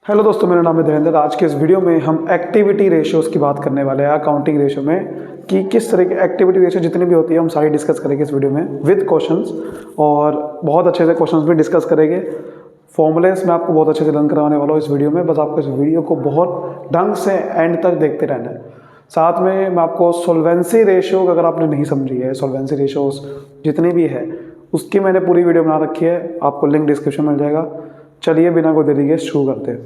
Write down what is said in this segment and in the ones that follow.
Hello दोस्तों, मेरा नाम है धीरेन्द्र। आज के इस वीडियो में हम एक्टिविटी रेशियोज़ की बात करने वाले हैं अकाउंटिंग रेशियो में, कि किस तरह की एक्टिविटी रेशियो जितनी भी होती है हम सारी डिस्कस करेंगे इस वीडियो में विद क्वेश्चंस, और बहुत अच्छे से क्वेश्चंस भी डिस्कस करेंगे। फॉर्मूलेस मैं आपको बहुत अच्छे से लर्न करवाने वाला हूँ इस वीडियो में। बस आपको इस वीडियो को बहुत ढंग से एंड तक देखते रहना है। साथ में मैं आपको सॉल्वेंसी रेशियो, अगर आपने नहीं समझी है, सॉल्वेंसी रेशियोज़ जितनी भी है उसकी मैंने पूरी वीडियो बना रखी है, आपको लिंक डिस्क्रिप्शन में मिल जाएगा। चलिए बिना कोई देरी के शुरू करते हैं।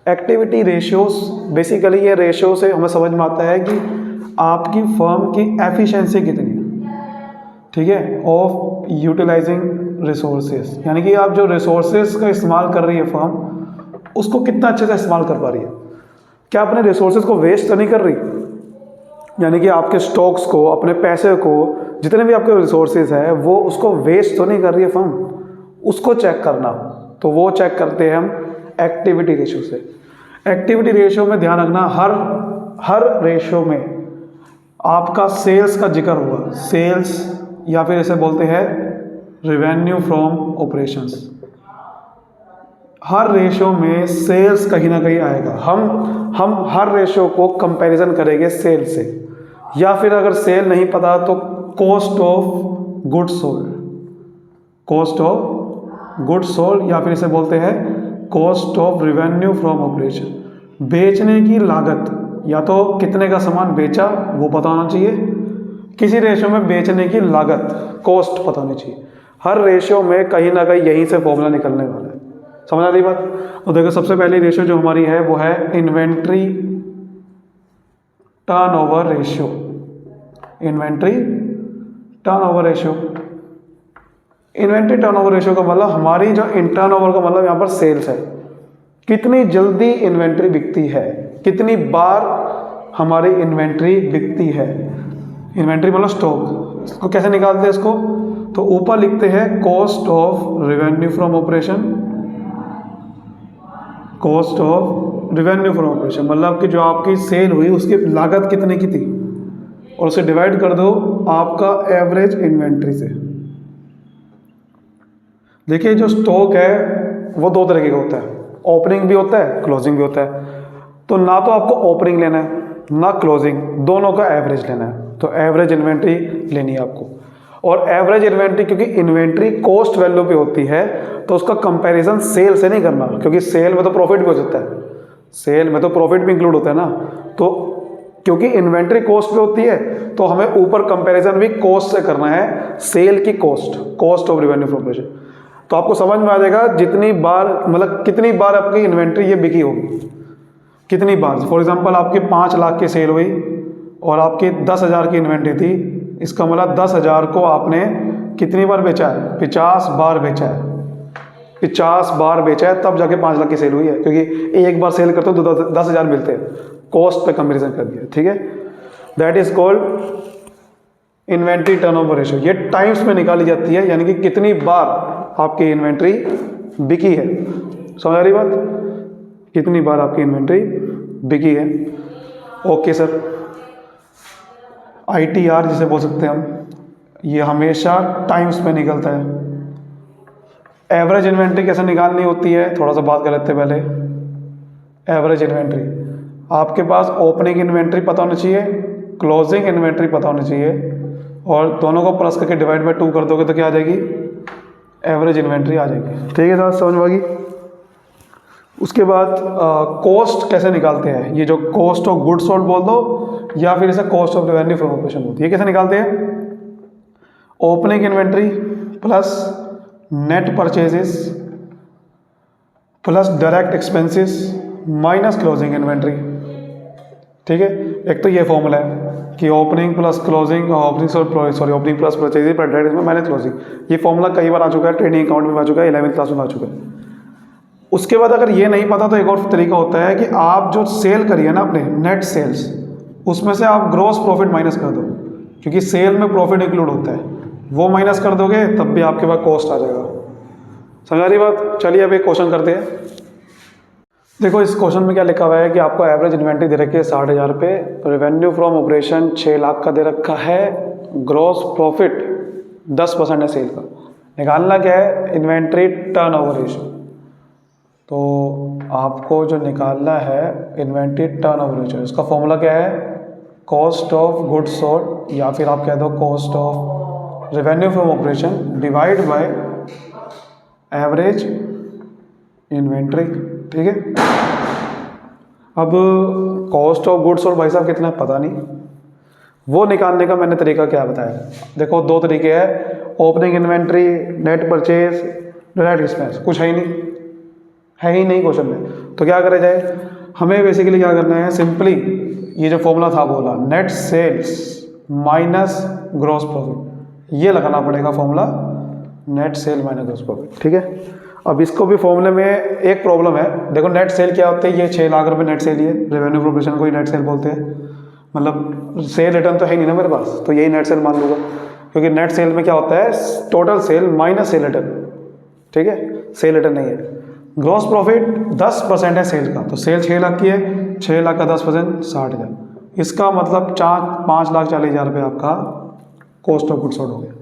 एक्टिविटी रेशियोज, बेसिकली ये रेशियो से हमें समझ में आता है कि आपकी फर्म की एफिशिएंसी कितनी है, ठीक है, ऑफ यूटिलाइजिंग रिसोर्सेज, यानी कि आप जो रिसोर्सेज का इस्तेमाल कर रही है फर्म, उसको कितना अच्छे से इस्तेमाल कर पा रही है। क्या अपने रिसोर्सेज को वेस्ट तो नहीं कर रही, यानी कि आपके स्टॉक्स को, अपने पैसे को, जितने भी आपके रिसोर्सेज है वो उसको वेस्ट तो नहीं कर रही है फर्म, उसको चेक करना। तो वो चेक करते हैं हम एक्टिविटी रेशियो से। एक्टिविटी रेशियो में ध्यान रखना, हर रेशियो में आपका सेल्स का जिक्र हुआ, सेल्स या फिर इसे बोलते हैं revenue from operations. Her ratio में सेल्स कहीं ना कहीं आएगा। हम हर रेशियो को कंपैरिजन करेंगे सेल से, या फिर अगर सेल नहीं पता तो cost of goods sold, cost of goods sold, या फिर इसे बोलते हैं cost of revenue from operation. बेचने की लागत, या तो कितने का सामान बेचा वो पता होना चाहिए, किसी रेशियो में बेचने की लागत, कॉस्ट पता होनी चाहिए। हर रेशियो में कहीं ना कहीं यहीं से फॉर्मूला निकलने वाला है। समझ आ रही बात? तो देखो, सबसे पहली रेशियो जो हमारी है वो है inventory turnover ratio. Inventory turnover ratio, inventory turnover ratio का मतलब हमारी जो टर्नओवर का मतलब यहाँ पर सेल्स है, कितनी जल्दी इन्वेंट्री बिकती है, कितनी बार हमारी इन्वेंट्री बिकती है। इन्वेंट्री मतलब स्टॉक। इसको कैसे निकालते हैं इसको, तो ऊपर लिखते हैं cost of revenue from operation, cost of revenue from operation मतलब कि जो आपकी सेल हुई उसकी लागत कितने की थी, और उसे डिवाइड कर दो आपका एवरेज इन्वेंट्री से। देखिए, जो स्टॉक है वो दो तरीके का होता है, ओपनिंग भी होता है, क्लोजिंग भी होता है। तो ना तो आपको ओपनिंग लेना है ना क्लोजिंग, दोनों का एवरेज लेना है। तो एवरेज इन्वेंट्री लेनी है आपको। और एवरेज इन्वेंट्री, क्योंकि इन्वेंट्री कॉस्ट वैल्यू पे होती है, तो उसका कंपैरिजन सेल से नहीं करना, क्योंकि सेल में तो प्रॉफिट भी हो जाता है, सेल में तो प्रॉफिट भी इंक्लूड होता है ना। तो क्योंकि इन्वेंट्री कॉस्ट पे होती है तो हमें ऊपर कंपैरिजन भी कॉस्ट से करना है, सेल की cost, cost of revenue from operation. तो आपको समझ में आ जाएगा जितनी बार, मतलब कितनी बार आपकी इन्वेंट्री ये बिकी होगी, कितनी बार। फॉर एग्जांपल आपकी 5 लाख की सेल हुई और आपकी 10,000 की इन्वेंट्री थी, इसका मतलब 10,000 को आपने कितनी बार बेचा है, 50 बार बेचा है, 50 बार बेचा है, तब जाके 5 लाख की सेल हुई है। क्योंकि एक बार सेल करते हो तो 10,000 मिलते हैं, कॉस्ट पे कंपेरिजन कर दिया, ठीक है। That is called inventory turnover ratio. ये टाइम्स में निकाली जाती है, यानी कि कितनी बार आपकी इन्वेंट्री बिकी है। समझ आ रही बात, कितनी बार आपकी इन्वेंट्री बिकी है। ओके सर, ITR जिसे बोल सकते हैं हम, ये हमेशा टाइम्स में निकलता है। एवरेज इन्वेंट्री कैसे निकालनी होती है, थोड़ा सा बात कर लेते हैं पहले। एवरेज इन्वेंट्री, आपके पास ओपनिंग इन्वेंट्री पता होनी चाहिए, क्लोजिंग इन्वेंट्री पता होनी चाहिए, और दोनों को प्लस करके डिवाइड बाय 2 कर दोगे तो क्या आ जाएगी, एवरेज इन्वेंट्री आ जाएगी। ठीक है सर, समझ में आ गई। उसके बाद कॉस्ट कैसे निकालते हैं, ये जो कॉस्ट ऑफ गुड्स सोल्ड बोल दो, या फिर इसे cost of revenue from operation होती है। कैसे निकालते हैं, opening inventory plus net purchases plus direct expenses minus closing inventory. ठीक है, एक तो ये फॉर्मूला है कि opening plus closing, opening plus purchasing plus direct minus closing. ये फॉर्मूला कई बार आ चुका है, ट्रेडिंग अकाउंट में आ चुका है, 11वीं क्लास में आ चुका है। उसके बाद अगर ये नहीं पता तो एक और तरीका होता है कि आप जो सेल करिए ना अपने नेट सेल्स, उसमें से आप ग्रॉस प्रॉफिट माइनस कर दो, क्योंकि सेल में प्रॉफिट इंक्लूड होता है, वो माइनस कर दोगे तब भी आपके पास कॉस्ट आ जाएगा। समझा रही बात। चलिए अब एक क्वेश्चन करते हैं। देखो, इस क्वेश्चन में क्या लिखा हुआ है कि आपको एवरेज इन्वेंट्री दे रखी है 60,000 रुपये, रेवेन्यू फ्रॉम ऑपरेशन 6 लाख का दे रखा है, ग्रॉस प्रॉफिट 10% है सेल का। निकालना क्या है, इन्वेंट्री टर्नओवर रेशियो। तो आपको जो निकालना है इन्वेंट्री टर्नओवर रेशियो, इसका फॉर्मूला क्या है, कॉस्ट ऑफ गुड्स सोल्ड या फिर आप कह दो cost of revenue from operation divide by average inventory. ठीक है, अब कॉस्ट ऑफ गुड्स सोल्ड भाई साहब कितना है पता नहीं, वो निकालने का मैंने तरीका क्या बताया। देखो दो तरीके हैं, opening inventory, net purchase, direct expense. कुछ है ही नहीं क्वेश्चन में, तो क्या करा जाए, हमें बेसिकली क्या करना है, सिंपली ये जो फॉर्मूला था बोला net sales minus gross profit, ये लगाना पड़ेगा formula, net sale minus gross profit. ठीक है, अब इसको भी फॉर्मूले में एक प्रॉब्लम है। देखो नेट सेल क्या होता है, ये 6 लाख रुपए नेट सेल ही है, रेवेन्यू फ्रॉम ऑपरेशन को ही नेट सेल बोलते हैं, मतलब सेल रिटर्न तो है नहीं ना मेरे पास, तो यही नेट सेल मान लूँगा, क्योंकि नेट सेल में क्या होता है, total sale minus cell return. ठीक है, सेल रिटर्न नहीं है। ग्रॉस प्रॉफिट 10% है सेल का, तो सेल 6 लाख की है, 6 लाख का 10% 60,000, इसका मतलब 5,40,000 रुपये आपका कॉस्ट ऑफ गुड्स सोल्ड हो गया।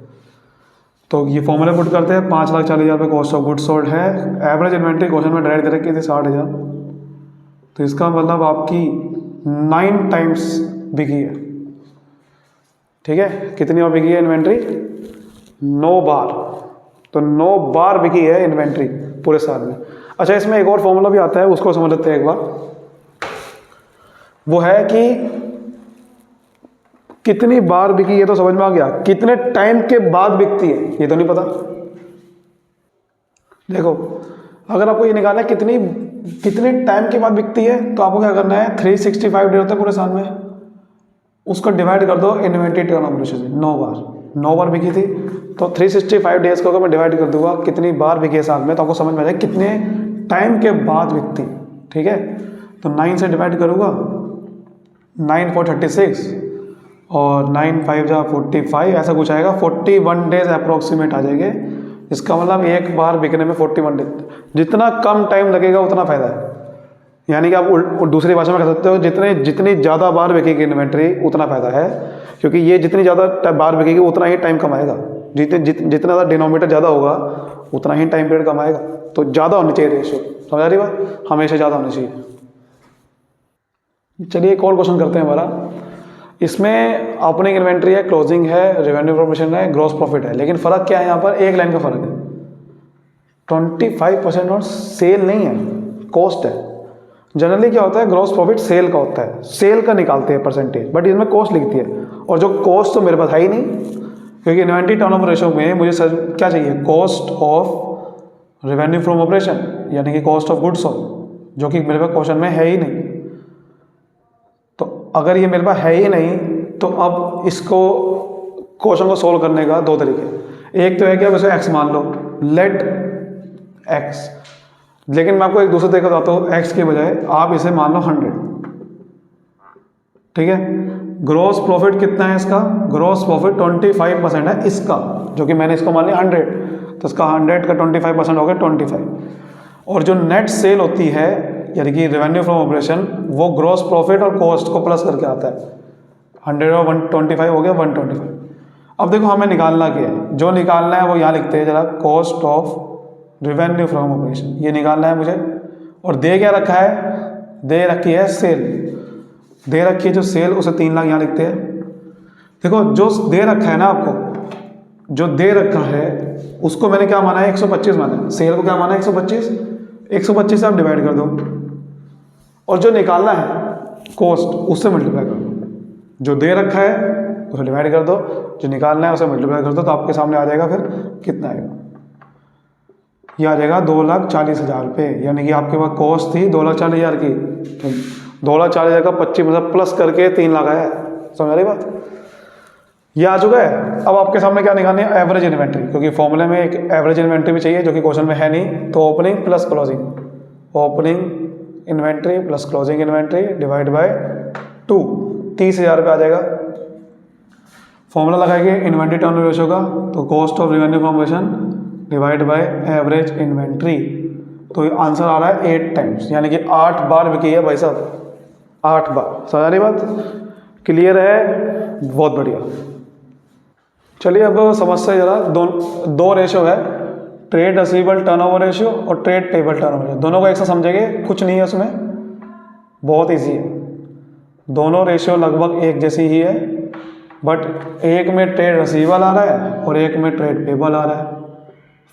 तो ये फॉर्मूला पुट करते हैं, 5,40,000 रुपये कॉस्ट ऑफ गुड्स सोल्ड है, एवरेज इन्वेंट्री क्वेश्चन में डायरेक्ट दे रखी थी 60,000, तो इसका मतलब आपकी 9 टाइम्स बिकी है। ठीक है, कितनी और बिकी है इन्वेंट्री, 9 बार, तो 9 बार बिकी है इन्वेंट्री पूरे साल में। अच्छा, इसमें एक और फॉर्मूला भी आता है, उसको समझ लेते हैं एक बार। वो है कि कितनी बार बिकी, ये तो समझ में आ गया, कितने टाइम के बाद बिकती है ये तो नहीं पता। देखो अगर आपको ये निकालना है कितने टाइम के बाद बिकती है, तो आपको क्या करना है, 365 डे होते हैं पूरे साल में, उसको डिवाइड कर दो इन्वेंट्री टर्नओवर रेशियो से। 9 बार बिकी थी, तो 365 डेज को अगर मैं डिवाइड कर दूंगा कितनी बार बिकी है साल में, तो आपको समझ में आ जाए कितने टाइम के बाद बिकती। ठीक है, तो 9 से डिवाइड करूँगा, 9 4 36 और 9 5 जा 45, ऐसा कुछ आएगा, 41 डेज अप्रोक्सीमेट आ जाएंगे। इसका मतलब एक बार बिकने में 41 डेज, जितना कम टाइम लगेगा उतना फ़ायदा है। यानी कि आप दूसरी भाषा में कह सकते हो, जितनी ज़्यादा बार बिकेगी इन्वेंट्री उतना फ़ायदा है, क्योंकि ये जितनी ज़्यादा बार बिकेगी उतना ही टाइम कमाएगा, जितना ज़्यादा डिनोमिनेटर ज़्यादा होगा उतना ही टाइम पीरियड कमाएगा। तो ज़्यादा होनी चाहिए रेशियो, समझ आ रही बात, हमेशा ज़्यादा होनी चाहिए। चलिए एक और क्वेश्चन करते हैं हमारा। इसमें ओपनिंग इन्वेंट्री है, क्लोजिंग है, रेवेन्यू फ्रॉम ऑपरेशन है, ग्रॉस प्रॉफिट है, लेकिन फ़र्क क्या है यहाँ पर, एक लाइन का फ़र्क है, 25% और सेल नहीं है, कॉस्ट है। जनरली क्या होता है, ग्रॉस प्रॉफिट सेल का होता है, सेल का निकालते हैं परसेंटेज, बट इसमें कॉस्ट लिखती है, और जो कॉस्ट तो मेरे पास है ही नहीं, क्योंकि इन्वेंट्री टर्नओवर रेशियो में मुझे सर क्या चाहिए, cost of revenue from operation, यानी कि कॉस्ट ऑफ गुड्स सोल्ड, जो कि मेरे पास क्वेश्चन में है ही नहीं। तो अगर ये मेरे पास है ही नहीं, तो अब इसको क्वेश्चन को सोल्व करने का 2 तरीके, एक तो है कि आप इसे एक्स मान लो, लेट एक्स, लेकिन मैं आपको एक दूसरा तरीका बताता हूँ, एक्स के बजाय आप इसे मान लो 100। ठीक है, ग्रॉस प्रॉफिट कितना है इसका, ग्रॉस प्रॉफिट 25% है इसका, जो कि मैंने इसको मान लिया 100, तो इसका 100 का 25% हो गया 25। और जो नेट सेल होती है यानी कि रेवेन्यू फ्रॉम ऑपरेशन, वो ग्रॉस प्रॉफिट और कॉस्ट को प्लस करके आता है, 100 और 125 हो गया 125। अब देखो हमें निकालना क्या है, जो निकालना है वो यहाँ लिखते हैं जरा, cost of revenue from operation, ये निकालना है मुझे। और दे क्या रखा है, दे रखी है सेल, दे रखी है जो सेल, उसे 3 लाख यहाँ लिखते हैं। देखो जो दे रखा है ना आपको, जो दे रखा है उसको मैंने क्या माना है, 125 माना है, सेल को क्या माना है 125 से आप डिवाइड कर दो, और जो निकालना है कॉस्ट उससे मल्टीप्लाई कर दो, जो दे रखा है उसे डिवाइड कर दो, जो निकालना है उसे मल्टीप्लाई कर दो, तो आपके सामने आ जाएगा फिर कितना आएगा, ये आ जाएगा 2,40,000 रुपये। यानी कि आपके पास कॉस्ट थी 2,40,000 की, तो 2,40,000 का 25% प्लस करके 3 लाख आया, समझ रही बात, ये आ चुका है। अब आपके सामने क्या निकालनी है, एवरेज इन्वेंट्री, क्योंकि फॉर्मूले में एक एवरेज इन्वेंट्री भी चाहिए जो कि क्वेश्चन में है नहीं। तो opening plus closing, opening inventory plus closing inventory divide by 2, 30,000 रुपये आ जाएगा। फॉर्मूला लगाएंगे इन्वेंट्री टर्नओवर रेशियो का, तो cost of revenue from operation divide by average inventory, तो आंसर आ रहा है 8 टाइम्स, यानी कि 8 बार बिकी है भाई साहब, 8 बार। समझ रही बात, क्लियर है, बहुत बढ़िया। चलिए अब समस्या जरा, दो रेशो है, ट्रेड रिसीवेबल टर्नओवर रेशियो और ट्रेड पेबल टर्नओवर रेशियो, दोनों को एक साथ समझेंगे, कुछ नहीं है उसमें, बहुत इजी है। दोनों रेशियो लगभग एक जैसी ही है, बट एक में ट्रेड रिसीवेबल आ रहा है और एक में ट्रेड पेबल आ रहा है,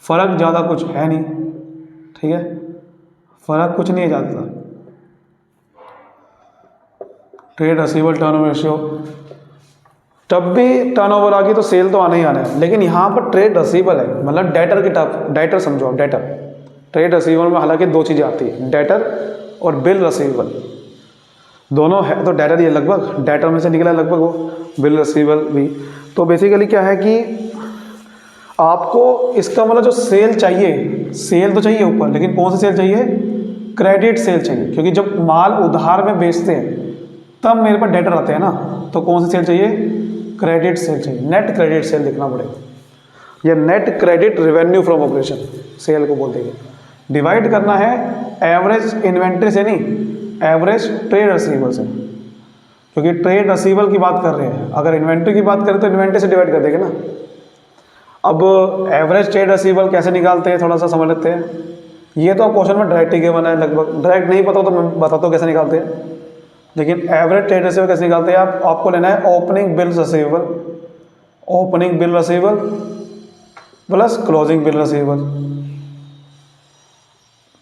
फ़र्क ज़्यादा कुछ है नहीं, ठीक है, फ़र्क कुछ नहीं है ज़्यादा। ट्रेड रिसीवेबल टर्नओवर रेशियो, तब भी टर्नओवर आ गई तो सेल तो आना ही आना है, लेकिन यहाँ पर ट्रेड रिसीवेबल है, मतलब डेटर की टर्म, डेटर समझो आप, डेटर। ट्रेड रिसीवेबल में हालांकि दो चीज़ें आती है, डेटर और बिल रिसीवेबल, दोनों है। तो डेटर ये लगभग डेटर में से निकला लगभग वो, बिल रिसीवेबल भी। तो बेसिकली क्या है कि आपको इसका मतलब जो सेल चाहिए, सेल तो चाहिए ऊपर, लेकिन कौन सी सेल चाहिए? क्रेडिट सेल चाहिए, क्योंकि जब माल उधार में बेचते हैं तब मेरे पास डेटर आते हैं ना, तो कौन सी सेल चाहिए? क्रेडिट सेल चाहिए, नेट क्रेडिट सेल लिखना पड़ेगा, या net credit revenue from operation sale को बोल देंगे। डिवाइड करना है एवरेज इन्वेंट्री से नहीं, एवरेज ट्रेड रिसीवेबल से, क्योंकि ट्रेड रिसीवेबल की बात कर रहे हैं, अगर इन्वेंट्री की बात करें तो इन्वेंट्री से डिवाइड कर देंगे ना। अब एवरेज ट्रेड रिसीवेबल कैसे निकालते हैं थोड़ा सा समझ लेते हैं। ये तो क्वेश्चन में डायरेक्ट ही गिवन है, लगभग डायरेक्ट नहीं पता तो मैं बताता हूँ कैसे निकालते हैं, लेकिन एवरेज ट्रेड रिसीवेबल कैसे निकालते हैं आपको लेना है opening bill receivable, opening bill receivable plus closing bill receivable,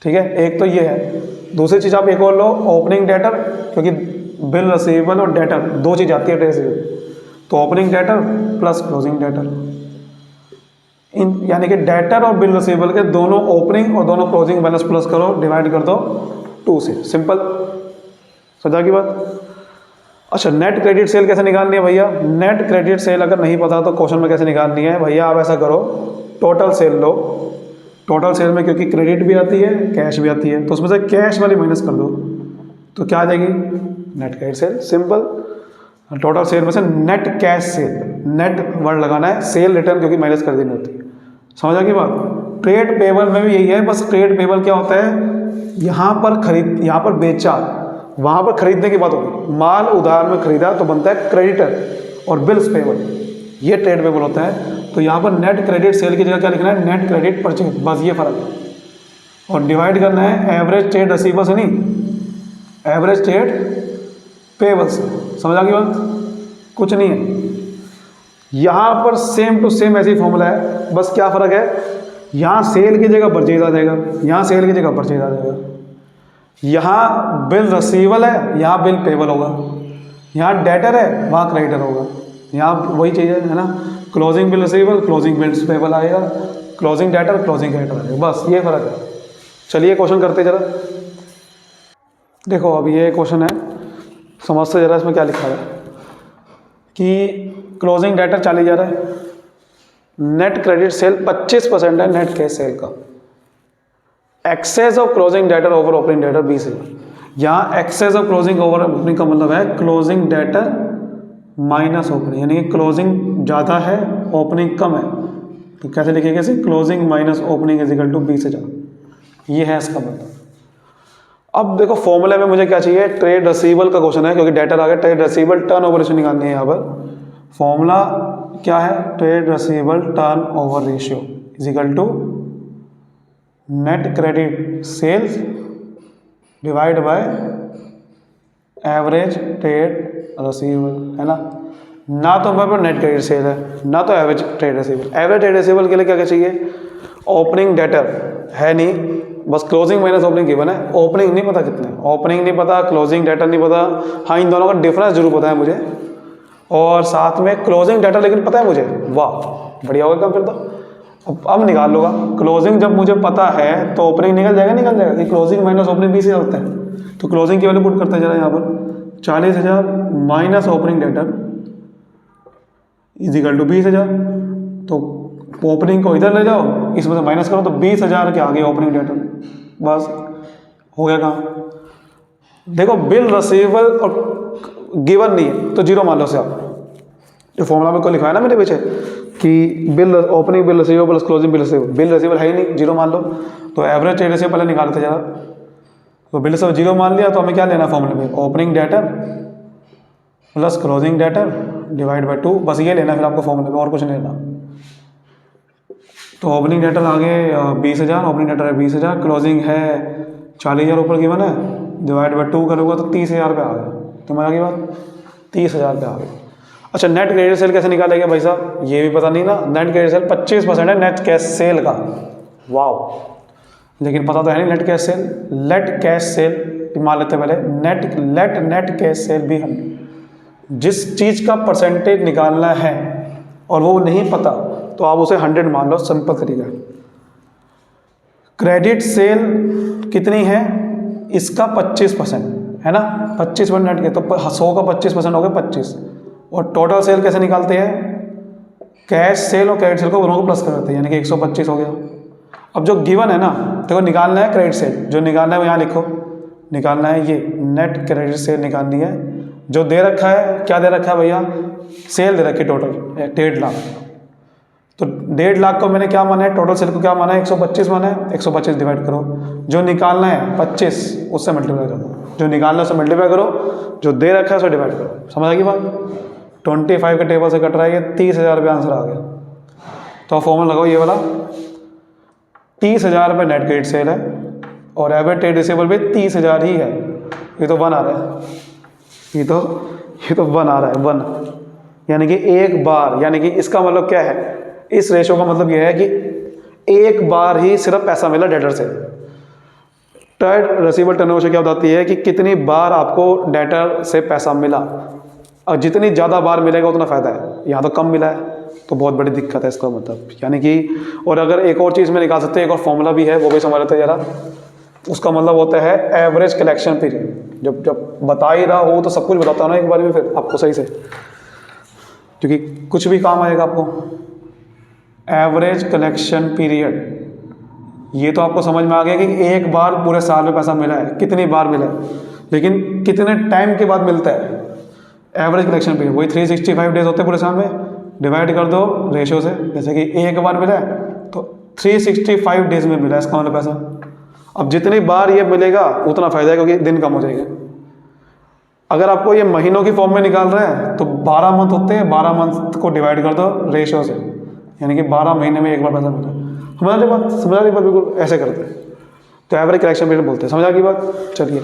ठीक है, एक तो ये है। दूसरी चीज़ आप एक और लो, ओपनिंग डेटर, क्योंकि बिल रिसीवेबल और डेटर दो चीज़ आती है ट्रेड रिसीवेबल, तो opening debtor plus closing debtor, यानी कि डेटर और बिल रिसीवेबल के दोनों ओपनिंग और दोनों क्लोजिंग बैलेंस प्लस करो, डिवाइड कर दो 2 से, सिंपल, समझा की बात। अच्छा, नेट क्रेडिट सेल कैसे निकालनी है भैया? नेट क्रेडिट सेल अगर नहीं पता तो क्वेश्चन में कैसे निकालनी है भैया, आप ऐसा करो, टोटल सेल लो, टोटल सेल में क्योंकि क्रेडिट भी आती है कैश भी आती है, तो उसमें से कैश वाली माइनस कर दो, तो क्या आ जाएगी? Net credit cell, simple. Total sale में से net cash cell, net word लगाना है, सेल रिटर्न क्योंकि माइनस कर देनी होती है, समझा की बात। ट्रेड पेबल में भी यही है, बस ट्रेड पेबल क्या होता है, यहाँ पर बेचा, वहाँ पर खरीदने की बात होगी, माल उधार में खरीदा तो बनता है क्रेडिटर, और बिल्स पेबल ये ट्रेड पेबल होता है। तो यहाँ पर नेट क्रेडिट सेल की जगह क्या लिखना है? नेट क्रेडिट परचेज, बस ये फ़र्क है। और डिवाइड करना है एवरेज ट्रेड रिसीवेबल से नहीं, एवरेज ट्रेड पेबल से, समझा की बात, कुछ नहीं है। यहाँ पर सेम टू सेम ऐसी फॉर्मूला है, बस क्या फ़र्क है, यहाँ सेल की जगह परचेज आ जाएगा, यहाँ सेल की जगह परचेज आ जाएगा, यहाँ बिल रिसीवेबल है, यहाँ बिल पेबल होगा, यहाँ डेटर है, वहाँ क्रेडिटर होगा, यहाँ वही चीज़ है ना, closing bill receivable, closing bill payable आएगा, क्लोजिंग डेटर, क्लोजिंग क्रेडिटर आएगा, बस ये फ़र्क है। चलिए क्वेश्चन करते जरा, देखो अब ये क्वेश्चन है, समझते जरा इसमें क्या लिखा है कि क्लोजिंग डेटर 40,000 है, नेट क्रेडिट सेल 25% है नेट कैश सेल का, excess of closing debtor over opening debtor 20,000। यहाँ excess of closing over opening का मतलब है क्लोजिंग डेटर माइनस ओपनिंग, यानी कि क्लोजिंग ज़्यादा है ओपनिंग कम है, तो कैसे लिखेंगे इसे? Closing minus opening is equal to 20,000, ये है इसका मतलब। अब देखो फॉर्मूले में मुझे क्या चाहिए, ट्रेड रिसीवेबल का क्वेश्चन है, क्योंकि डेटर आ गया, trade receivable turnover ratio निकालनी है। यहाँ पर फॉर्मूला क्या है? Trade receivable turnover ratio is equal to net credit sales divide by average trade receivable, है ना तो हमारे पास नेट क्रेडिट सेल है, ना तो average trade receivable. Average trade receivable के लिए क्या क्या चाहिए? ओपनिंग डेटर है नहीं, बस क्लोजिंग माइनस ओपनिंग गिवन है, ओपनिंग नहीं पता कितने, ओपनिंग नहीं पता, क्लोजिंग डेटर नहीं पता, हाँ इन दोनों का डिफरेंस जरूर पता है मुझे, और साथ में क्लोजिंग डेटर लेकिन पता है मुझे, वाह बढ़िया होगा काम फिर तो। अब निकाल लूँगा, क्लोजिंग जब मुझे पता है तो ओपनिंग निकल जाएगा कि क्लोजिंग माइनस ओपनिंग 20 होता है, तो क्लोजिंग की वैल्यू पुट करते हैं जरा यहाँ पर, 40,000 minus opening debtor is equal to 20,000, तो ओपनिंग को इधर ले जाओ, इसमें से माइनस करो तो 20,000 के आगे ओपनिंग डेटर, बस हो गया काम। देखो बिल रिसीवेबल और गिवन नहीं है तो जीरो मान लो से आप, जो फॉर्मूला में को लिखा है ना मेरे पीछे कि bill opening bill receivable plus closing bill receivable, bill receivable है ही नहीं, जीरो मान लो, तो एवरेज ट्रेड रिसीवेबल पहले निकालते जरा, तो बिल रिसीवेबल जीरो मान लिया, तो हमें क्या लेना फॉर्मूले में? Opening debtor plus closing debtor divide by 2, बस ये लेना फिर आपको फॉर्मूले में, और कुछ नहीं लेना। तो ओपनिंग डेटर आगे 20,000, ओपनिंग डेटर है 20,000, क्लोजिंग है 40,000 ऊपर गिवन है, डिवाइड बाई 2 करोगे तो 30,000 पे आ गया। तुम्हें आ गई बात, 30,000 पे आ गई। अच्छा, नेट क्रेडिट सेल कैसे निकालेंगे भाई साहब, ये भी पता नहीं ना। नेट क्रेडिट सेल 25% है नेट कैश सेल का, वाओ, लेकिन पता तो है नहीं net cash sale. Let cash sale मान लेते पहले, नेट कैश सेल भी हम जिस चीज़ का परसेंटेज निकालना है और वो नहीं पता तो आप उसे 100 मान लो, सिंपल तरीका है। क्रेडिट सेल कितनी है, इसका 25% है ना, 25% नेट के, तो 100 का 25% हो गया 25। और टोटल सेल कैसे निकालते हैं, कैश सेल और क्रेडिट सेल को दोनों को प्लस कर देते हैं, यानी कि 125 हो गया। अब जो गिवन है ना, देखो निकालना है क्रेडिट सेल, जो निकालना है वो यहाँ लिखो, निकालना है ये नेट क्रेडिट सेल निकालनी है। जो दे रखा है, क्या दे रखा है भैया, सेल दे रखी टोटल 1.5 लाख। तो 1.5 लाख को मैंने क्या माना है, टोटल सेल को क्या माना है, 125 माना है, 125 डिवाइड करो, जो निकालना है 25 उससे मल्टीप्लाई कर दो, जो निकालना है उससे मल्टीप्लाई करो, जो दे रखा है उससे डिवाइड करो। समझ आ गई बात। 25 के टेबल से कट रहा है, ये 30,000 रुपये आंसर आ गया। तो फॉर्मूला लगाओ ये वाला, 30,000 रुपये नेट क्रेडिट सेल है और एवरेज ट्रेड रिसीवेबल भी 30,000 ही है। ये तो 1 आ रहा है, ये तो 1 आ रहा है, 1, यानी कि एक बार, यानी कि इसका मतलब क्या है, इस रेशो का मतलब यह है कि एक बार ही सिर्फ पैसा मिला डेटर से। ट्रेड रिसीवेबल टर्नओवर से क्या बताती है कि कितनी बार आपको डेटर से पैसा मिला, और जितनी ज़्यादा बार मिलेगा उतना फ़ायदा है। यहाँ तो कम मिला है तो बहुत बड़ी दिक्कत है इसका मतलब, यानी कि। और अगर एक और चीज़ में निकाल सकते हैं, एक और फॉर्मूला भी है, वो भी समझ लेते हैं जरा। उसका मतलब होता है एवरेज कलेक्शन पीरियड। जब बता ही रहा हो तो सब कुछ बताता हूँ ना एक बार में फिर आपको सही से, क्योंकि कुछ भी काम आएगा आपको। एवरेज कलेक्शन पीरियड, ये तो आपको समझ में आ गया कि एक बार पूरे साल में पैसा मिला है, कितनी बार मिला है, लेकिन कितने टाइम के बाद मिलता है। एवरेज कलेक्शन पीरियड वही 365 डेज होते हैं पूरे साल में, डिवाइड कर दो रेशियो से, जैसे कि एक बार मिला है तो 365 डेज में मिला है इसका मतलब पैसा। अब जितनी बार ये मिलेगा उतना फ़ायदा है, क्योंकि दिन कम हो जाएगा। अगर आपको ये महीनों की फॉर्म में निकाल रहा है तो 12 मंथ होते हैं, 12 मंथ को डिवाइड कर दो रेशियो से, यानी कि 12 महीने में एक बार पैसा मिला। समझा दी बात, बिल्कुल ऐसे करते हैं। तो एवरेज कलेक्शन पीरियड बोलते हैं। समझा की बात। चलिए,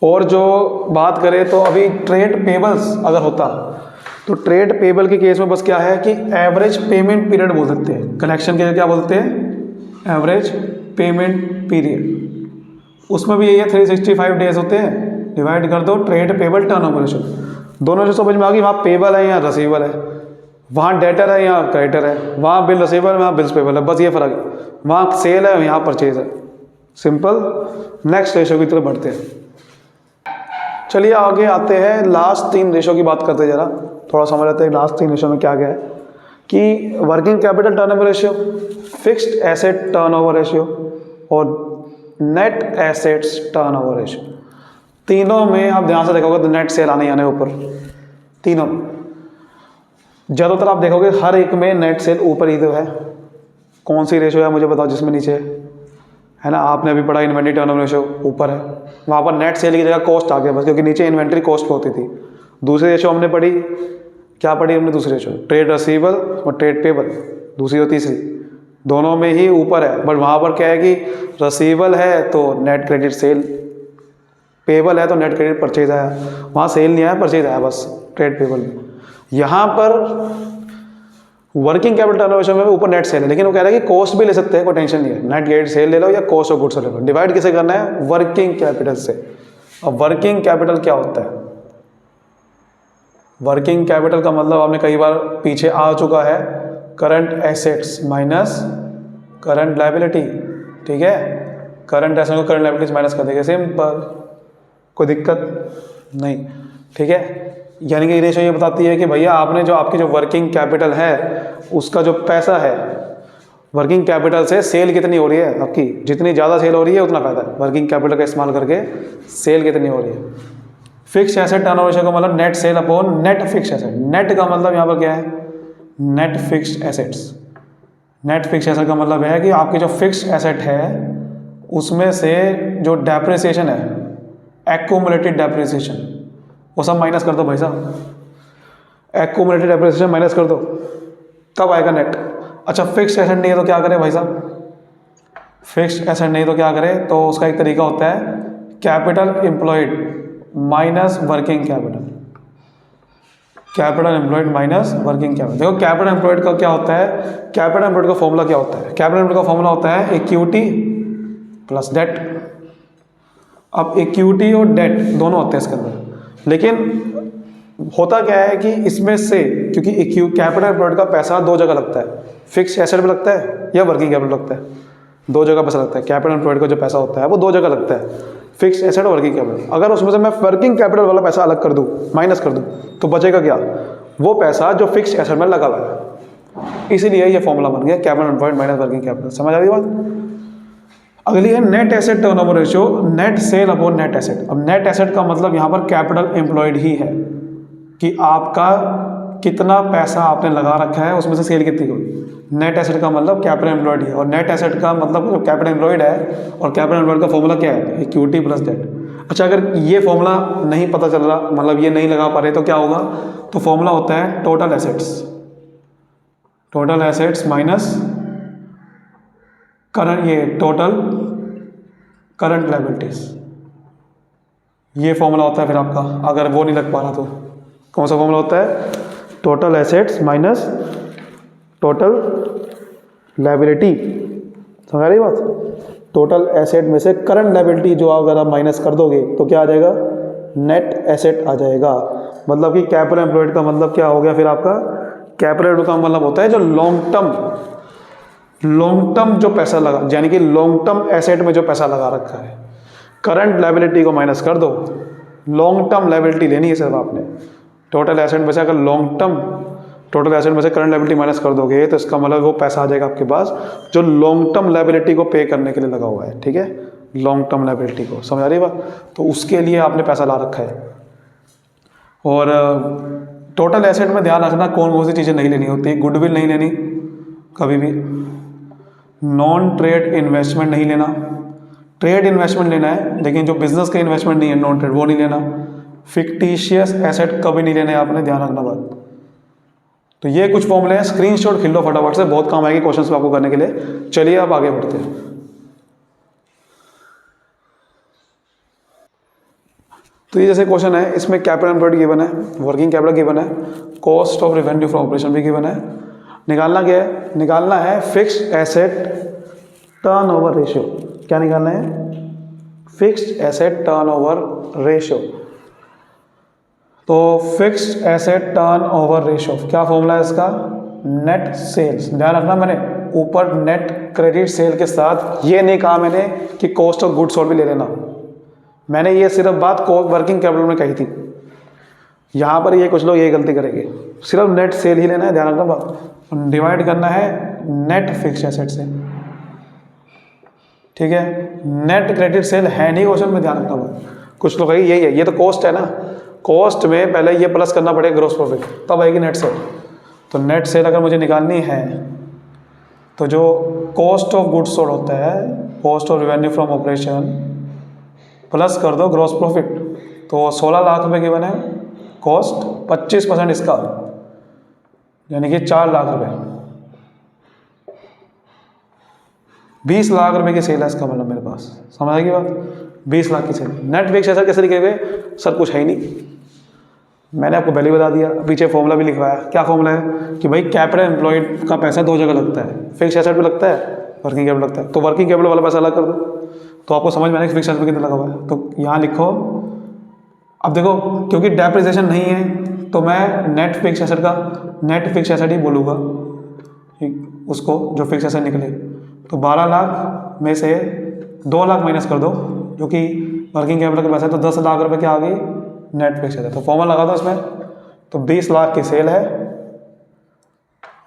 और जो बात करें तो अभी ट्रेड पेबल्स अगर होता तो ट्रेड पेबल के केस में बस क्या है कि एवरेज पेमेंट पीरियड बोल सकते हैं। कलेक्शन के लिए क्या बोलते हैं, एवरेज पेमेंट पीरियड। उसमें भी यही है, 365 डेज होते हैं, डिवाइड कर दो ट्रेड पेबल टर्नओवर रेशियो। दोनों जो समझ में आ गई, वहाँ पेबल है यहाँ रिसीवेबल है, वहाँ डेटर है यहाँ क्रेडिटर है, वहाँ बिल रिसीवेबल है वहाँ बिल्स पेबल है, बस ये फ़र्क है। वहाँ सेल है यहाँ परचेज है। सिंपल। नेक्स्ट रेशियो की तरफ बढ़ते हैं। चलिए आगे आते हैं, लास्ट 3 रेशियो की बात करते हैं, जरा थोड़ा समझ लेते हैं लास्ट 3 रेशियो में क्या क्या है। कि working capital turnover ratio, fixed asset turnover ratio और नेट एसेट्स टर्नओवर रेशियो। तीनों में आप ध्यान से देखोगे तो नेट सेल आने आने ऊपर, तीनों ज़्यादातर आप देखोगे हर एक में नेट सेल ऊपर ही तो है। कौन सी रेशियो है मुझे बताओ जिसमें नीचे है ना। आपने अभी पढ़ा इन्वेंट्री टर्नओवर रेशियो ऊपर है, वहाँ पर नेट सेल की जगह कॉस्ट आ गया बस, क्योंकि नीचे इन्वेंट्री कॉस्ट होती थी। दूसरी रेशियो हमने पढ़ी, क्या पढ़ी हमने दूसरी रेशियो, ट्रेड रिसीवेबल और ट्रेड पेबल, दूसरी और तीसरी, दोनों में ही ऊपर है। बट वहाँ पर क्या है कि रिसीवेबल है तो नेट क्रेडिट सेल, पेबल है तो नेट क्रेडिट परचेज आया, वहाँ सेल नहीं आया परचेज आया बस ट्रेड पेबल में। यहाँ पर वर्किंग कैपिटल टर्नओवर में ऊपर नेट सेल है, लेकिन वो कह रहा है कि कॉस्ट भी ले सकते हैं, कोई टेंशन नहीं है। नेट क्रेडिट सेल ले लो या कॉस्ट ऑफ गुड्स ले लो, डिवाइड किसे करना है, वर्किंग कैपिटल से। अब वर्किंग कैपिटल क्या होता है, वर्किंग कैपिटल का मतलब आपने कई बार पीछे आ चुका है, current assets minus current liability. ठीक है, करंट एसेट को करंट लायबिलिटीज माइनस कर देंगे, सिंपल, कोई दिक्कत नहीं। ठीक है, यानी कि रेशियो ये बताती है कि भैया आपने जो आपकी जो वर्किंग कैपिटल है उसका जो पैसा है, वर्किंग कैपिटल से सेल कितनी हो रही है आपकी, जितनी ज़्यादा सेल हो रही है उतना फ़ायदा है। वर्किंग कैपिटल का इस्तेमाल करके सेल कितनी हो रही है। फिक्स एसेट टर्नओवर रेशियो का मतलब net cell upon net fix asset. Net का मतलब यहाँ पर क्या है, net fixed assets. Net fix asset का मतलब है कि आपकी जो फिक्स एसेट है उसमें से जो डेप्रिसिएशन है, एक्यूमुलेटेड डेप्रिसिएशन, वो सब माइनस कर दो भाई साहब। एक्यूमुलेटेड डेप्रिसिएशन माइनस कर दो, तब आएगा नेट। अच्छा फिक्स्ड एसेट नहीं है तो क्या करें भाई साहब, फिक्स्ड एसेट नहीं तो क्या करें, तो उसका एक तरीका होता है capital employed minus working capital, capital employed minus working capital. देखो कैपिटल एम्प्लॉयड का क्या होता है, कैपिटल एम्प्लॉयड का फॉर्मूला क्या होता है, कैपिटल एम्प्लॉयड का फॉर्मूला होता है इक्विटी प्लस डेट। अब इक्विटी और डेट दोनों होते हैं इसके अंदर, लेकिन होता क्या है कि इसमें से क्योंकि कैपिटल एम्प्लॉयड का पैसा दो जगह लगता है, फिक्स एसेट में लगता है या वर्किंग कैपिटल लगता है, दो जगह पैसा लगता है। कैपिटल एम्प्लॉयड का जो पैसा होता है वो दो जगह लगता है, फिक्स एसेट और वर्किंग कैपिटल। अगर उसमें से मैं वर्किंग कैपिटल वाला पैसा अलग कर दूं, माइनस कर दूं, तो बचेगा क्या, वो पैसा जो फिक्स एसेट में लगा हुआ है। इसीलिए ये फॉर्मूला बन गया capital employed minus working capital. समझ आ रही बात। अगली है net asset turnover ratio, net cell upon net asset. अब नेट एसेट का मतलब यहाँ पर कैपिटल एम्प्लॉयड ही है कि आपका कितना पैसा आपने लगा रखा है, उसमें से सेल कितनी हुई। नेट एसेट का मतलब कैपिटल एम्प्लॉयड है, और नेट एसेट का मतलब जो कैपिटल एम्प्लॉयड है, और कैपिटल एम्प्लॉयड का फॉर्मूला क्या है, इक्विटी प्लस डेट। अच्छा अगर ये फॉर्मूला नहीं पता चल रहा, मतलब ये नहीं लगा पा रहे, तो क्या होगा, तो फॉर्मूला होता है total assets, total assets minus current, ये टोटल करंट लायबिलिटीज, ये फॉर्मूला होता है फिर आपका। अगर वो नहीं लग पा रहा तो कौन सा फॉर्मूला होता है, total assets minus total liability. समझ रही बात। टोटल एसेट में से करंट लायबिलिटी जो अगर आप माइनस कर दोगे तो क्या आ जाएगा, नेट एसेट आ जाएगा। मतलब कि कैपिटल एम्प्लॉयड का मतलब क्या हो गया फिर आपका, कैपिटल एम्प्लॉयड का मतलब होता है जो लॉन्ग टर्म जो पैसा लगा, यानी कि लॉन्ग टर्म एसेट में जो पैसा लगा रखा है। करंट लायबिलिटी को माइनस कर दो, लॉन्ग टर्म लायबिलिटी लेनी है सिर्फ आपने। टोटल एसेट में से अगर लॉन्ग टर्म, टोटल एसेट में से करंट लायबिलिटी माइनस कर दोगे तो इसका मतलब वो पैसा आ जाएगा आपके पास जो लॉन्ग टर्म लायबिलिटी को पे करने के लिए लगा हुआ है। ठीक है, लॉन्ग टर्म लायबिलिटी को, समझ आ रही बात। तो उसके लिए आपने पैसा ला रखा है। और टोटल एसेट में ध्यान रखना कौन सी चीज़ें नहीं लेनी होती, गुडविल नहीं लेनी कभी भी, नॉन ट्रेड इन्वेस्टमेंट नहीं लेना, ट्रेड इन्वेस्टमेंट लेना है लेकिन जो बिजनेस का इन्वेस्टमेंट नहीं है नॉन ट्रेड, वो नहीं लेना, फिक्टिशियस एसेट कभी नहीं लेने, आपने ध्यान रखना बात। तो ये कुछ फॉर्मूले हैं, स्क्रीनशॉट खिल लो फटाफट से, बहुत काम आएगी क्वेश्चंस आपको करने के लिए। चलिए आप आगे बढ़ते हैं। तो ये जैसे क्वेश्चन है, इसमें कैपिटल एम्प्लॉयड गिवन है, वर्किंग कैपिटल गिवन है, cost of revenue from operation भी गिवन है। निकालना क्या है, निकालना है फिक्स्ड एसेट टर्नओवर रेशियो। क्या निकालना है, फिक्स्ड एसेट टर्नओवर रेशियो। तो फिक्स्ड एसेट टर्नओवर रेशियो क्या फॉर्मूला है इसका, नेट सेल्स। ध्यान रखना मैंने ऊपर नेट क्रेडिट सेल के साथ ये नहीं कहा मैंने कि कॉस्ट ऑफ गुड्स सोल्ड भी ले लेना, मैंने ये सिर्फ बात वर्किंग कैपिटल में कही थी। यहाँ पर ये कुछ लोग ये गलती करेंगे, सिर्फ नेट सेल ही लेना है, ध्यान रखना बात। डिवाइड करना है नेट फिक्स्ड एसेट से, ठीक है। नेट क्रेडिट सेल है नहीं क्वेश्चन में, ध्यान रखना बात। कुछ लोग कहेंगे यही है, ये तो कॉस्ट है ना, कॉस्ट में पहले ये प्लस करना पड़ेगा ग्रॉस प्रॉफिट, तब आएगी नेट सेल। तो नेट सेल अगर मुझे निकालनी है तो जो कॉस्ट ऑफ गुड्स सोल्ड होता है, cost of revenue from operation plus कर दो ग्रॉस प्रॉफिट, तो 16 लाख रुपए गिवन है कॉस्ट, 25% इसका यानी कि 4 लाख रुपए, 20 लाख रुपए की सेल है इसका मतलब मेरे पास। समझ आएगी बात, 20 लाख की सेल। नेट फिक्स एसेट कैसे लिखेंगे सर, कुछ है ही नहीं, मैंने आपको पहले बता दिया, पीछे फॉर्मूला भी लिखवाया। क्या फॉर्मूला है कि भाई कैपिटल एम्प्लॉयड का पैसा दो जगह लगता है, फिक्स एसेट भी लगता है, वर्किंग कैपिटल लगता है। तो वर्किंग कैपिटल वाला पैसा अलग कर दो, तो आपको समझ में आएगा फिक्स एसेट में कितना लगा हुआ है। तो यहाँ लिखो, अब देखो क्योंकि डेप्रिसिएशन नहीं है तो मैं नेट फिक्स एसेट का नेट फिक्स एसेट ही बोलूँगा उसको, जो फिक्स एसेट निकले। तो 12 लाख में से 2 लाख माइनस कर दो जो कि वर्किंग कैपिटल का पैसा है, तो 10 लाख रुपए क्या आ गई, नेट फिक्स एसेट। तो फॉर्मूला लगा दो इसमें, तो 20 लाख की सेल है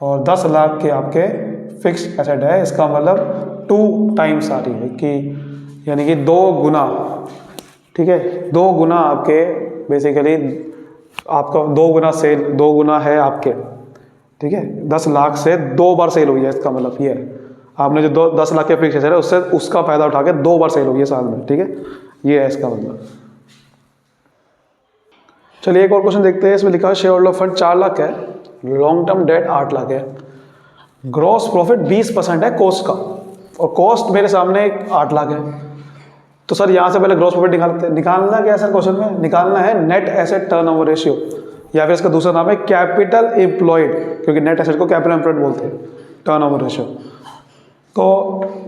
और 10 लाख के आपके फिक्स एसेट है। इसका मतलब 2 टाइम्स आ रही है कि यानी कि 2 गुना, ठीक है, 2 गुना आपके बेसिकली आपका 2 गुना सेल, 2 गुना है आपके, ठीक है। 10 लाख से 2 बार सेल हुई है, इसका मतलब ये है आपने जो 10 लाख के फिक्स एसेट है उससे उसका फायदा उठा के 2 बार सेल हुई है साल में, ठीक है, ये है इसका मतलब। चलिए एक और क्वेश्चन देखते हैं। इसमें लिखा है शेयर होल्डर फंड 4 लाख है, लॉन्ग टर्म डेट 8 लाख है। ग्रॉस प्रॉफिट 20% है कॉस्ट का, और कॉस्ट मेरे सामने 8 लाख है। तो सर यहाँ से पहले ग्रॉस प्रॉफिट निकालना क्या है सर क्वेश्चन में? निकालना है नेट एसेट टर्नओवर रेशियो, या फिर इसका दूसरा नाम है कैपिटल एम्प्लॉयड, क्योंकि नेट एसेट को कैपिटल एम्प्लॉयड बोलते हैं, टर्नओवर रेशियो। तो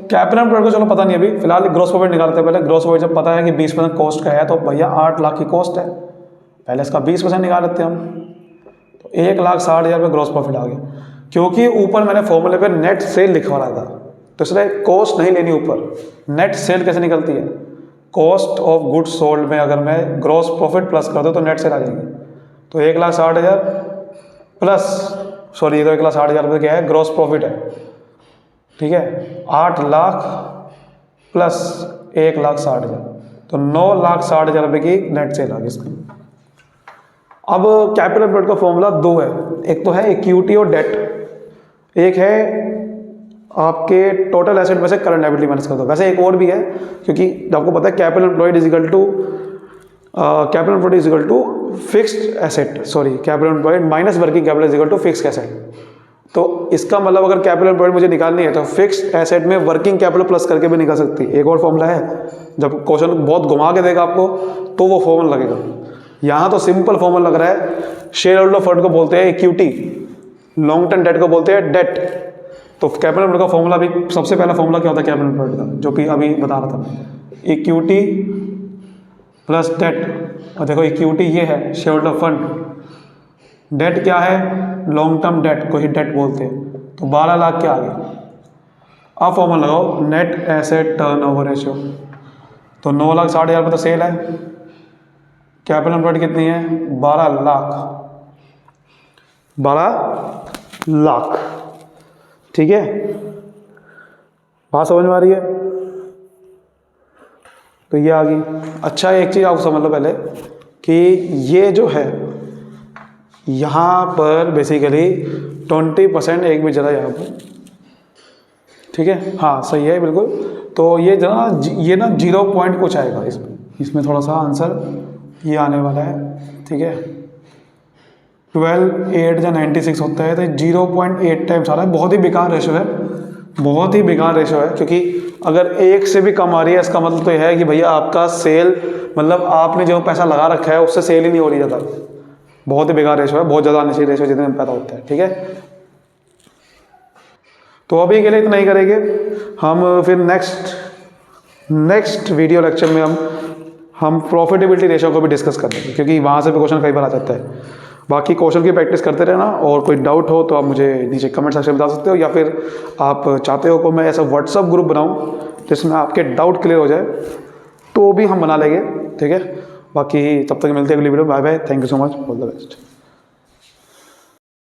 कैपिटल एम्प्लॉयड को चलो पता नहीं अभी, फिलहाल ग्रॉस प्रॉफिट निकालते हैं पहले। ग्रॉस प्रॉफिट जब पता है कि 20% कॉस्ट का है, तो भैया 8 लाख की कॉस्ट है, पहले इसका 20% निकाल लेते हैं हम। तो 1,60,000 रुपये ग्रॉस प्रॉफिट आ गया, क्योंकि ऊपर मैंने फॉर्मूले पे नेट सेल लिखवा रहा था, तो इसलिए कॉस्ट नहीं लेनी ऊपर। नेट सेल कैसे निकलती है? कॉस्ट ऑफ गुड्स सोल्ड में अगर मैं ग्रॉस प्रॉफिट प्लस कर दूँ तो नेट सेल आ जाएगी। तो 1,60,000 प्लस, सॉरी, ये तो 1,60,000 रुपये क्या है? ग्रॉस प्रॉफिट है, ठीक है। 8 लाख प्लस 1,60,000, तो 9,60,000 रुपये की नेट सेल आ गई इसकी। अब कैपिटल एम्प्लॉयड का फॉर्मूला 2 है, एक तो है इक्विटी और डेट, एक है आपके टोटल एसेट में से करंट लायबिलिटी माइनस कर दो। वैसे एक और भी है, क्योंकि आपको पता है capital employed is equal to fixed asset, sorry, capital employed minus working capital is equal to fixed asset. तो इसका मतलब अगर कैपिटल एम्प्लॉयड मुझे निकालनी है तो फिक्स्ड एसेट में वर्किंग कैपिटल प्लस करके भी निकल सकती है। एक और फॉर्मूला है, जब क्वेश्चन बहुत घुमा के देगा आपको तो वो फॉर्मूला लगेगा। यहाँ तो सिंपल फॉर्मूला लग रहा है, शेयर होल्डर फंड को बोलते हैं इक्विटी, लॉन्ग टर्म डेट को बोलते हैं डेट। तो कैपिटल एम्प्लॉयड का फॉर्मूला भी, सबसे पहला फॉर्मूला क्या होता है कैपिटल एम्प्लॉयड का, जो कि अभी बता रहा था, इक्विटी प्लस डेट। और देखो इक्विटी ये है शेयर होल्डर फंड, डेट क्या है? लॉन्ग टर्म डेट को ही डेट बोलते हैं। तो 12 लाख के आगे अब फॉर्मूला लगाओ नेट एसेट टर्नओवर रेशियो। तो 9,60,000 रुपये तो सेल है, कैपिटल एम्प्लॉयड कितनी है? 12 लाख, ठीक है। बात समझ में आ रही है? तो ये आ गई। अच्छा, एक चीज़ आप समझ लो पहले कि ये जो है यहाँ पर बेसिकली 20% एक भी जरा यहाँ पर, ठीक है, हाँ सही है बिल्कुल। तो ये ये ना 0 पॉइंट कुछ आएगा इसमें थोड़ा सा आंसर ये आने वाला है, ठीक है। 12 8 या 96 होता है, तो 0.8 टाइम्स आ रहा है। बहुत ही बेकार रेशो है, बहुत ही बेकार रेशो है, क्योंकि अगर 1 से भी कम आ रही है इसका मतलब तो यह है कि भैया आपका सेल, मतलब आपने जो पैसा लगा रखा है उससे सेल ही नहीं हो रही ज़्यादा। बहुत ही बेकार रेशो है, बहुत ज़्यादा आने चाहिए रेशो जितने में पैदा होता है, ठीक है। तो अभी के लिए इतना ही करेंगे हम, फिर नेक्स्ट वीडियो लेक्चर में हम प्रॉफिटेबिलिटी रेशो को भी डिस्कस कर लेंगे, क्योंकि वहाँ से भी क्वेश्चन कई बार आ जाता है। बाकी क्वेश्चन की प्रैक्टिस करते रहना, और कोई डाउट हो तो आप मुझे नीचे कमेंट सेक्शन में बता सकते हो, या फिर आप चाहते हो कि मैं ऐसा व्हाट्सअप ग्रुप बनाऊं जिसमें आपके डाउट क्लियर हो जाए, तो भी हम बना लेंगे, ठीक है। बाकी तब तक मिलते हैं अगली video, bye bye, thank you so much, all the best.